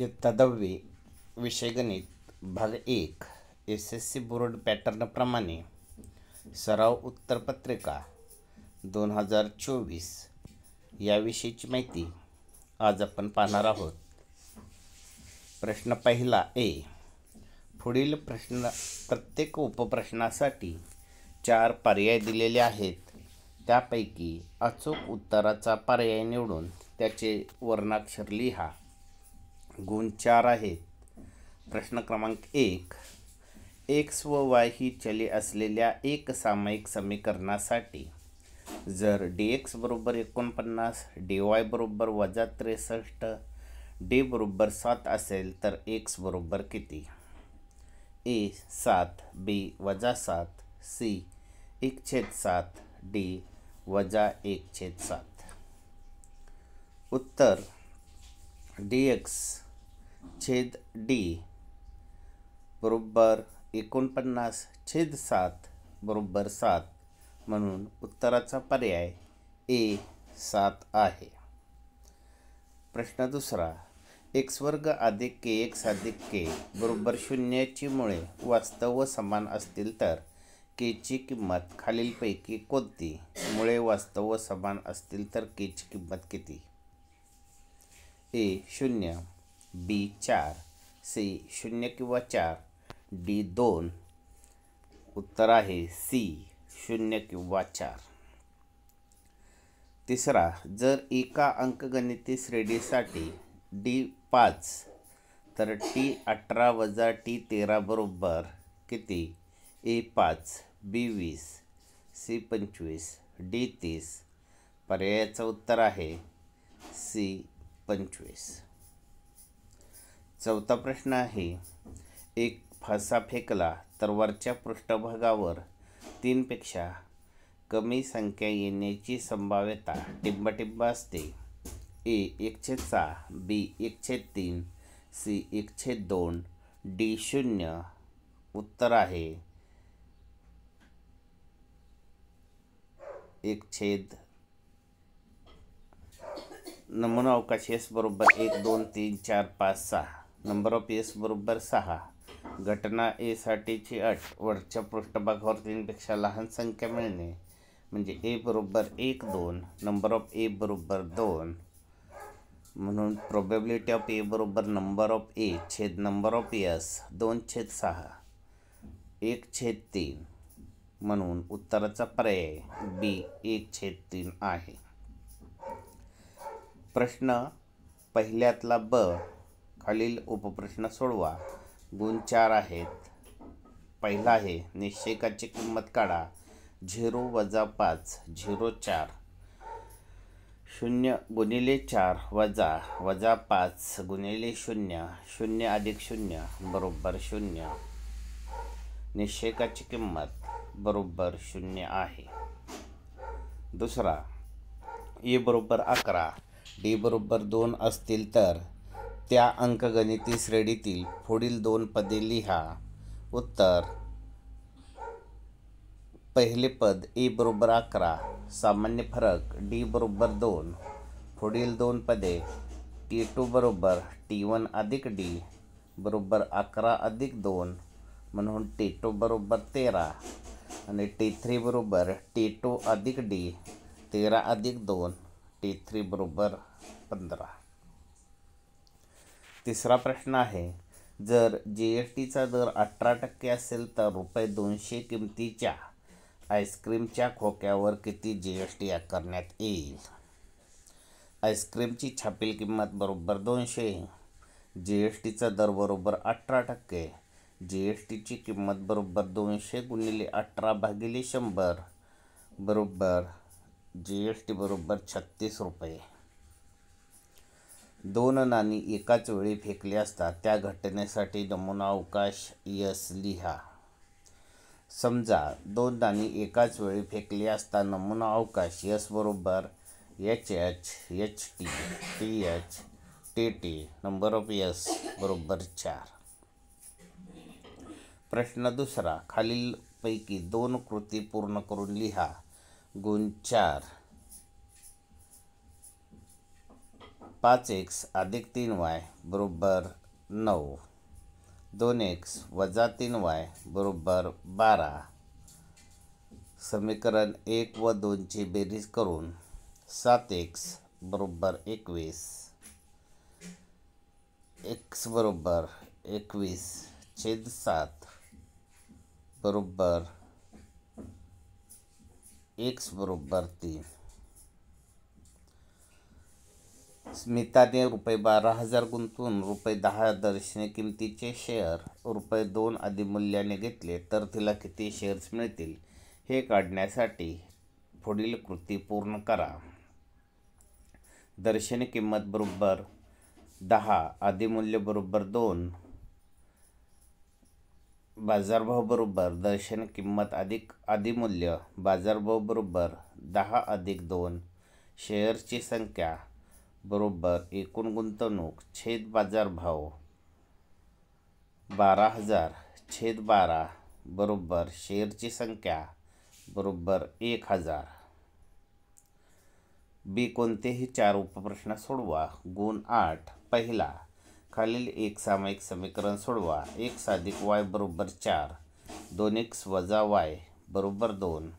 इयत्ता 10वी विषय गणित भाग 1 SSC बोर्ड पॅटर्नप्रमाणे सराव उत्तरपत्रिका 2024 याविषयीची माहिती आज आपण पाहणार आहोत. प्रश्न पहिला ए. पुढील प्रत्येक उपप्रश्नासाठी 4 पर्याय दिलेले आहेत. त्यापैकी अचूक उत्तराचा पर्याय निवडून त्याचे वर्णाक्षर लिहा. गुण 4 आहेत. प्रश्न क्रमांक 1. x व y ही चले असलेल्या एक सामायिक समीकरणासाठी जर dx बरोबर 49, dy बरोबर -63, d बरोबर 7 असेल तर x बरोबर किती? a 7, b -7, c 1/7, d -1/7. उत्तर dx छेद d बरोबर 49/7 बरोबर 7 म्हणून उत्तराचा पर्याय ए 7 आहे. प्रश्न दुसरा. x² अधिक kx अधिक k बरोबर 0 ची मुळे वास्तव व समान असतील तर k ची किंमत खालीलपैकी कोणती? मुळे वास्तव व समान असतील तर k ची किंमत किती? a 0, b 4, c 0 किंवा 4, d 2. उत्तर आहे c 0 किंवा 4. तिसरा. जर एका अंकगणिती श्रेणीसाठी d 5 तर t 18 वजा t 13 बरोबर किती? a 5, b 20, c 25, d 30. पर्यायाचं उत्तर आहे c 25. चौथा प्रश्न आहे. एक फासा फेकला तर वरच्या पृष्ठभागावर 3 पेक्षा कमी संख्या येण्याची संभाव्यता टिंबटिंब असते. a 1/6, b 1/3, c 1/2, d 0. उत्तर आहे 1/. नमुना अवकाश S बरोबर 1, 2, 3, 4, 5, 6. नंबर ऑफ S बरोबर 6. घटना A साठीची अट वरच्या पृष्ठभागावर 3 पेक्षा लहान संख्या मिळणे म्हणजे A बरोबर 1, 2. नंबर ऑफ A बरोबर 2 म्हणून प्रोबॅबिलिटी ऑफ A बरोबर नंबर ऑफ A छेद नंबर ऑफ S 2/6 1/3 म्हणून उत्तराचा पर्याय B 1/3 आहे. प्रश्न पहिल्यातला ब. खालील उपप्रश्न सोडवा. गुण 4 आहेत. पहिला आहे. निश्चयकाची किंमत काढा. 0 - 5 0 4 0 × 4 वजा 5 × 0 0 अधिक 0 बरोबर 0. निश्चयकाची किंमत बरोबर 0 आहे. दुसरा. ए बरोबर 11, डी बरोबर 2 असतील तर त्या अंकगणिती श्रेणीतील पुढील 2 पदे लिहा. उत्तर. पहिले पद ए बरोबर 11, सामान्य फरक डी बरोबर 2. पुढील 2 पदे t2 बरोबर t1 अधिक d बरोबर 11 अधिक 2 म्हणून t2 बरोबर 13 आणि t3 बरोबर t2 अधिक d 13 अधिक 2 t3 बरोबर 15. तिसरा प्रश्न आहे. जर GSTचा दर 18% असेल तर ₹200 किमतीच्या आईस्क्रीमच्या खोक्यावर किती GST आकारण्यात येईल? आईस्क्रीमची छापील किंमत बरोबर 200. GSTचा दर बरोबर 18%. GSTची किंमत बरोबर 200 × 18/100 बरोबर GST बरोबर ₹36. 2 नाणी एकाच वेळी फेकली असता त्या घटनेसाठी नमुना अवकाश S लिहा. समजा 2 नाणी एकाच वेळी फेकली असता नमुना अवकाश S बरोबर HH, HT, TH, TT. Number of S बरोबर 4. प्रश्न दुसरा. खालीलपैकी 2 कृती पूर्ण करून लिहा. गुण 4. 5x अधिक 3y बरोबर 9. 2x वजा 3y बरोबर 12. समीकरण 1 व 2ची बेरीज करून 7x बरोबर 21. x बरोबर 21/7 बरोबर x बरोबर 3. स्मिताने ₹12,000 गुंतवून ₹10 दर्शनी किमतीचे शेअर ₹2 अधिमूल्याने घेतले तर तिला किती शेअर्स मिळतील हे काढण्यासाठी पुढील कृती पूर्ण करा. दर्शनी किंमत बरोबर 10, अधिमूल्य बरोबर 2, बाजारभाव बरोबर दर्शनी किंमत अधिक अधिमूल्य, बाजारभाव बरोबर 10 अधिक 2, शेअर्सची संख्या बरोबर एकूण गुंतवणूक छेद बाजारभाव 12,000/12 बरोबर शेअरची संख्या बरोबर 1,000. बी. कोणतेही 4 उपप्रश्न सोडवा. गुण 8. पहिला, खालील एक सामायिक समीकरण सोडवा. x अधिक y बरोबर 4, 2x वजा y बरोबर 2,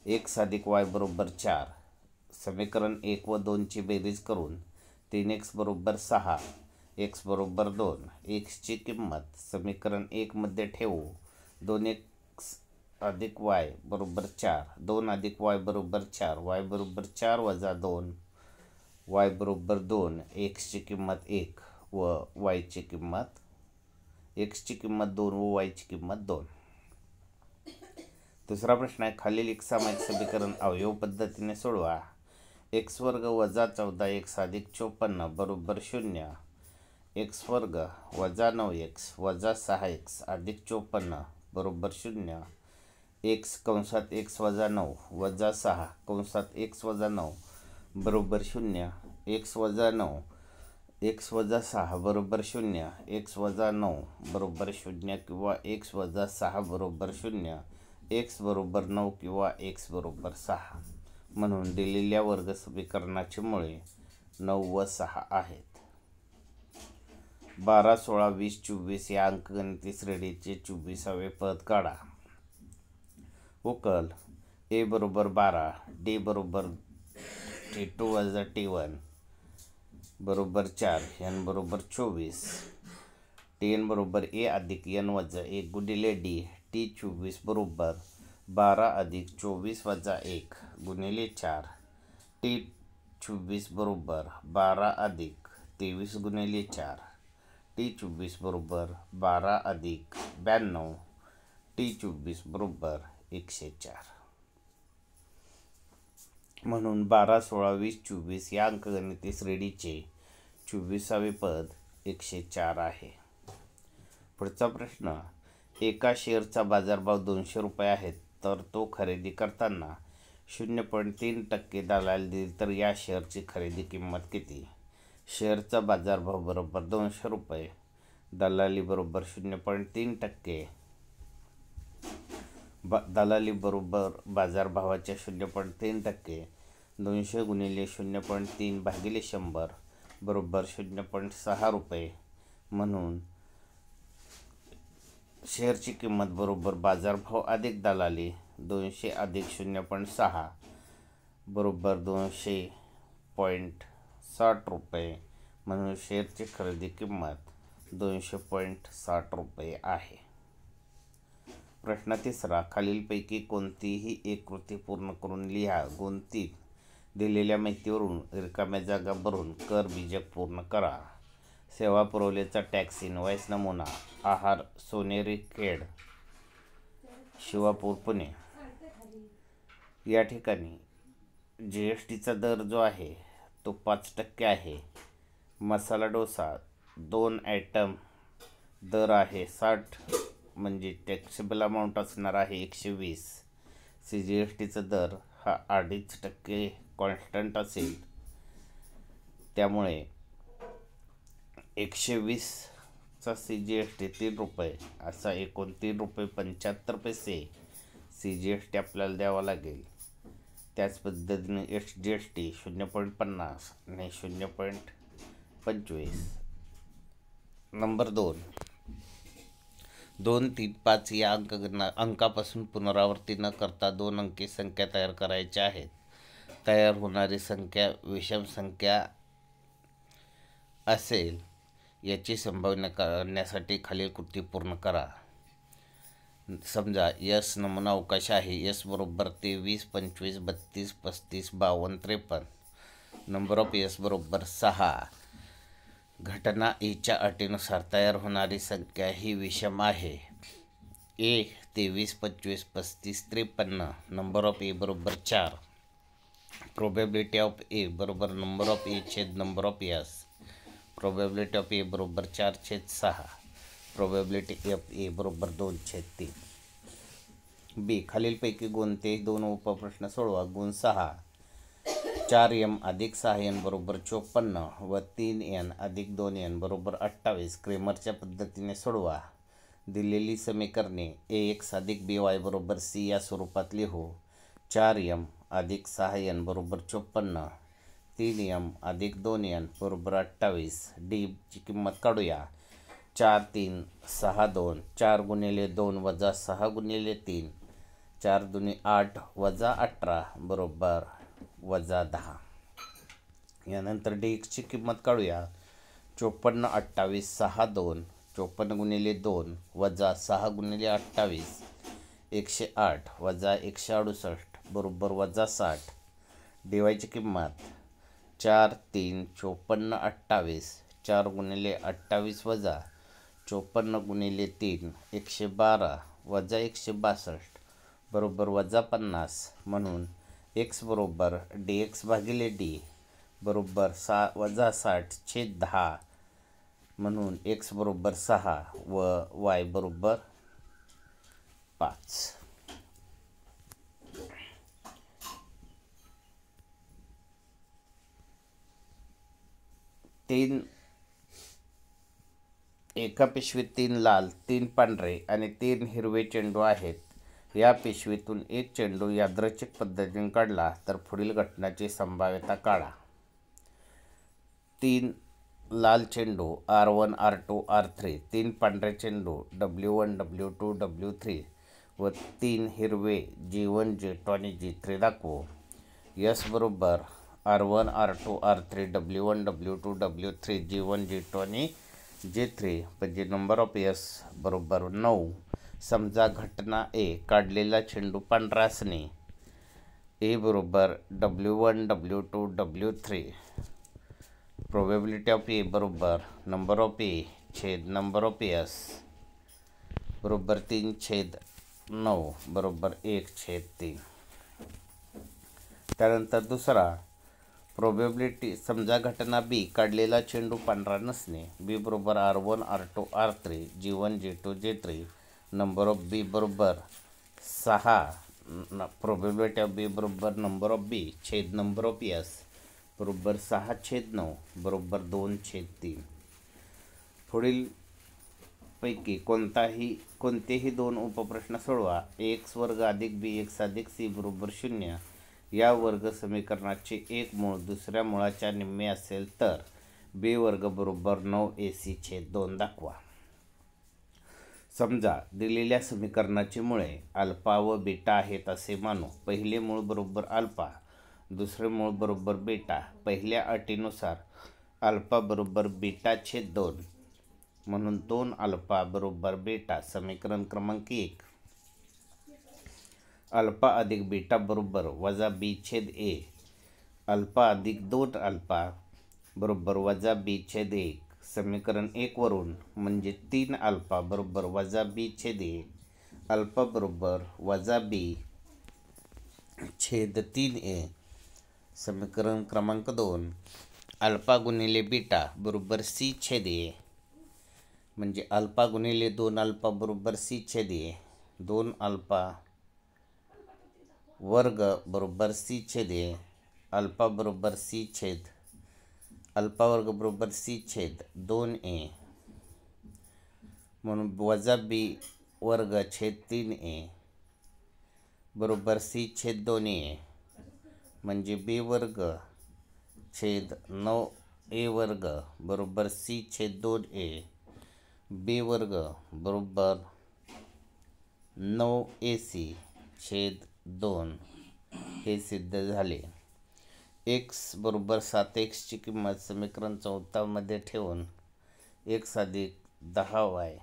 x अधिक y बरोबर 4. समीकरण 1 व 2ची बेरीज करून 3x बरोबर 6, x बरोबर 2. xची किंमत समीकरण 1 मध्ये ठेवू. 2x अधिक y बरोबर 4, 2 अधिक y बरोबर 4, y बरोबर 4 वजा 2, y बरोबर 2. xची किंमत 1 व yची किंमत xची किंमत 2 व yची किंमत 2. दुसरा प्रश्न आहे, खालील एक सामायिक समीकरण अवयव पद्धतीने सोडवा. x वर्ग वजा 14x अधिक 54 बरोबर 0, x वर्ग वजा 9x वजा 6x अधिक 54 बरोबर 0, x कंसात x वजा 9 वजा 6 कंसात x वजा 9 बरोबर 0, x वजा 9 x वजा 6 बरोबर 0, x वजा 9 बरोबर 0 किंवा x वजा 6 बरोबर 0, x बरोबर 9 किंवा x बरोबर 6. म्हणून दिलेल्या वर्ग समीकरणाची मुळे 9 व 6 आहेत. 12, 16, 20, 24 या अंकगणिती श्रेणीचे 24वे पद काढा. उकल. a बरोबर 12, d बरोबर t2 वजा t1 बरोबर 4, n बरोबर 24, tn बरोबर a अधिक n वजा 1 गुणिले d, t24 बरोबर 12 अधिक 24 वजा 1 गुणिले 4, t24 बरोबर 12 अधिक 23 गुणिले 4, t24 बरोबर 12 अधिक 92, t24 बरोबर 104. म्हणून 12, 16, 20, 24 या अंकगणिती श्रेणीचे 24वे पद 104 आहे. पुढचा प्रश्न, एका शेअरचा बाजारभाव ₹200 आहे तर तो खरेदी करताना 0.3% दलाली दिली तर या शेअरची खरेदी किंमत किती? शेअरचा बाजारभाव बरोबर ₹200, दलाली बरोबर 0.3%, दलाली बरोबर बाजारभावाच्या 0.3%, 200 गुणिले 0.3 भागिले 100 बरोबर ₹0.6. म्हणून शेअरची किंमत बरोबर बाजारभाव अधिक दलाली 200 अधिक 0.6 बरोबर ₹200.60. म्हणून शेअरची खरेदी किंमत ₹200.60 आहे. प्रश्न तिसरा, खालीलपैकी कोणतीही एक कृती पूर्ण करून लिहा. गुण 3. दिलेल्या माहितीवरून रिकाम्या जागा भरून कर बीजक पूर्ण करा. सेवा पुरवल्याचा टॅक्स इनव्हॉइस नमुना. आहार सोनेरी खेड, शिवापूर, पुणे. या ठिकाणी GSTचा दर जो आहे तो 5% आहे. मसाला डोसा 2 आयटम दर आहे 60, म्हणजे टॅक्सेबल अमाऊंट असणार आहे 120. CGSTचा दर हा 2.5% कॉन्स्टंट असेल, त्यामुळे 120चा CGST ₹3 असा एकूण ₹3.75 CGST आपल्याला द्यावा लागेल. त्याच पद्धतीने HGST 0.50 आणि 0.25. नंबर 2, 2, 3, 5 या अंकापासून पुनरावृत्ती न करता 2 अंकी संख्या तयार करायच्या आहेत. तयार होणारी संख्या विषम संख्या असेल याची संभावना करण्यासाठी खालील कृती पूर्ण करा. समजा यस नमुना अवकाश आहे. यस बरोबर 23, 25, 32, 35, 52, 53. नंबर ऑफ यस बरोबर 6. घटना ईच्या अटीनुसार तयार होणारी संख्या ही विषम आहे. ए 23, 25, 35, 53. नंबर ऑफ ए बरोबर 4. प्रोबॅबिलिटी ऑफ ए बरोबर नंबर ऑफ ए छेद number of yes. Probability of A बरोबर 4/6. प्रोबॅबिलिटी ऑफ ए बरोबर 2/3. बी खालीलपैकी कोणतेही 2 उपप्रश्न सोडवा. गुण 6. 4m अधिक 6n बरोबर 54 व 3n अधिक 2n बरोबर 28 क्रेमरच्या पद्धतीने सोडवा. दिलेली समीकरणे ax अधिक by बरोबर c या स्वरूपात लिहू. 4m अधिक 6n बरोबर 54, 3m अधिक 2n बरोबर 28. डी ची किंमत काढूया. 4, 3, 6, 2. 4 गुणिले 2 वजा 6 गुणिले 3. 4 दुनी 8 वजा 18 बरोबर वजा 10. यानंतर डी ची किंमत काढूया. 54, 28, 6, 2. 54 गुणिले 2 वजा 6 गुणिले 28. 108 वजा 168 बरोबर वजा 60. डी वायची किंमत 4, 3, 54, 28. 4 गुणिले 28 वजा 54 गुणिले 3 112 वजा 162 बरोबर वजा 50. म्हणून x बरोबर dx भागिले डी बरोबर वजा 60/10. म्हणून x बरोबर 6 व y बरोबर 5. एका पिशवीत 3 लाल, 3 पांढरे आणि 3 हिरवे चेंडू आहेत. या पिशवीतून एक चेंडू यादृच्छिक पद्धतीने काढला तर पुढील घटनाची संभाव्यता काढा. 3 लाल चेंडू R1, R2, R3, 3 पांढरे चेंडू W1, W2, W3 व 3 हिरवे G1, G2 आणि G3 दाखवू. यस बरोबर R1, R2, R3, W1, W2, W3, G1, G2 आणि G3 म्हणजे नंबर ऑफ यस बरोबर 9. समजा घटना ए काढलेला चेंडू पांढरा असणे. ए बरोबर W1, W2, W3. Probability of A बरोबर नंबर ऑफ ए छेद नंबर ऑफ यस बरोबर 3/9 बरोबर 1/3. त्यानंतर दुसरा प्रोबॅबिलिटी. समजा घटना बी काढलेला चेंडू पांढरा नसणे. बी बरोबर R1, R2, R3, G1, G2, G3. Number of बी बरोबर 6. प्रोबॅबिलिटी ऑफ बी बरोबर नंबर ऑफ बी छेद नंबर ऑफ यस बरोबर 6/9 बरोबर 2/3. पुढील पैकी कोणतेही 2 उपप्रश्न सोडवा. ax वर्ग अधिक bx अधिक c बरोबर 0 या वर्ग समीकरणाचे एक मूळ दुसऱ्या मुळाच्या निम्मे असेल तर b वर्ग बरोबर 9ac/2 दाखवा. समजा दिलेल्या समीकरणाची मुळे अल्फा व बीटा आहेत असे मानू. पहिले मूळ बरोबर अल्फा, दुसरे मूळ बरोबर बीटा. पहिल्या अटीनुसार अल्फा बरोबर बीटा/2 म्हणून 2 अल्फा बरोबर बीटा. समीकरण क्रमांक 1. अल्फा अधिक बीटा बरोबर वजा b/a. अल्फा अधिक 2 अल्फा बरोबर वजा b/1. समीकरण 1 वरून म्हणजे 3 अल्फा बरोबर वजा b/1. अल्फा बरोबर वजा b/3a. समीकरण क्रमांक 2. अल्फा गुणिले बीटा बरोबर c/a म्हणजे अल्फा गुणिले 2 अल्फा बरोबर c/a. 2 अल्फा वर्ग बरोबर c/a. अल्फा बरोबर अल्फा वर्ग बरोबर c/2a म्हणून वजा b वर्ग छेद 3a बरोबर c/2a. म्हणजे बी वर्ग छेद 9a वर्ग बरोबर सी छेद 2a, बी वर्ग बरोबर 9ac छेद 2 हे सिद्ध झाले. x बरोबर 7x ची किंमत समीकरण 14 मध्ये ठेवून x अधिक 10y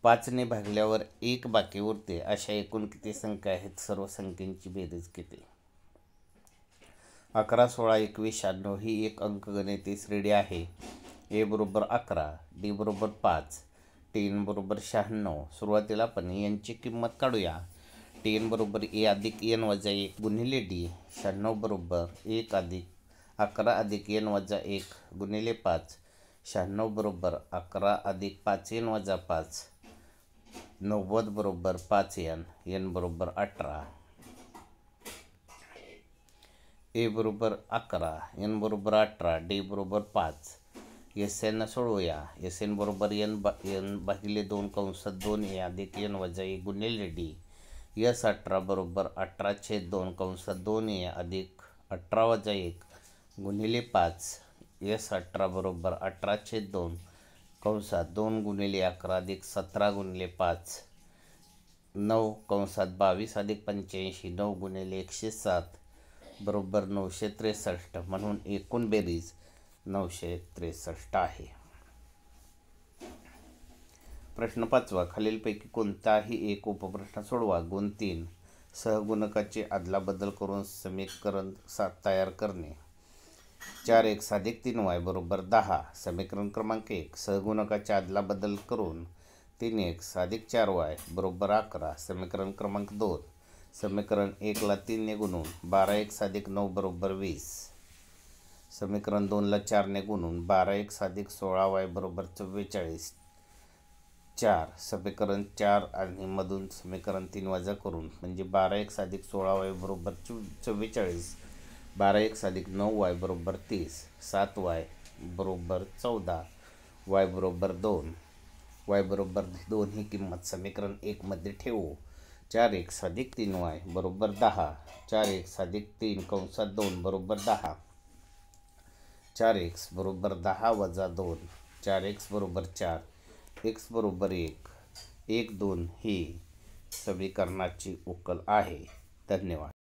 5 ने भागल्यावर 1 बाकी उरते. अशा एकूण किती संख्या आहेत? सर्व संख्यांची बेरीज किती? 11, 16, 21, 96 ही एक अंकगणितीय श्रेणी आहे. a बरोबर 11, d बरोबर 5, tn बरोबर 96. सुरुवातीला आपण यांची किंमत काढूया. tn बरोबर a अधिक n वजा 1 गुणिले d. 96 बरोबर 1 अधिक 11 अधिक n वजा 1 गुणिले 5. 96 बरोबर 11 अधिक 5n वजा 5. 90 बरोबर 5n, n बरोबर 18. a बरोबर 11, n बरोबर 18, d बरोबर 5. SN सोडवूया. SN बरोबर n भागिले 2 कंसात 2a अधिक n वजा 1 गुणिले d. S18 बरोबर 18 छेद 2 कंसात 2a अधिक 18 वजा 1 गुणिले 5. S18 बरोबर 18 छेद 2 कंसात 2 गुणिले 11 अधिक 17 गुणिले 5. 9 कंसात 22 अधिक 85 9 गुणिले 107 बरोबर 963. म्हणून एकूण बेरीज 963 आहे. प्रश्न 5. खालीलपैकी कोणताही एक उपप्रश्न सोडवा. गुण 3. सहगुणकाची अदलाबदल करून समीकरण 7 तयार करणे. 4x अधिक 3y बरोबर 10. समीकरण क्रमांक 1. सहगुणकाची अदलाबदल करून 3x अधिक 4y बरोबर 11. समीकरण क्रमांक 2. समीकरण 1 ला 3 ने गुणून 12x अधिक 9 बरोबर 20. समीकरण 2 ला 4 ने गुणून 12x अधिक 16y बरोबर 44. 4. समीकरण 4 आणि मधून समीकरण 3 वजा करून म्हणजे 12x अधिक 16y बरोबर 44. 12x अधिक 9y बरोबर 30. 7y बरोबर 14. y बरोबर 2. y बरोबर 2 ही किंमत समीकरण 1 मध्ये ठेवू. 4x अधिक 3y बरोबर 10. 4x अधिक 3 कंसात 2 बरोबर 10. 4x बरोबर 10 वजा 2. 4x बरोबर 4. x बरोबर 1. 1, 2 ही समीकरणाची उकल आहे. धन्यवाद.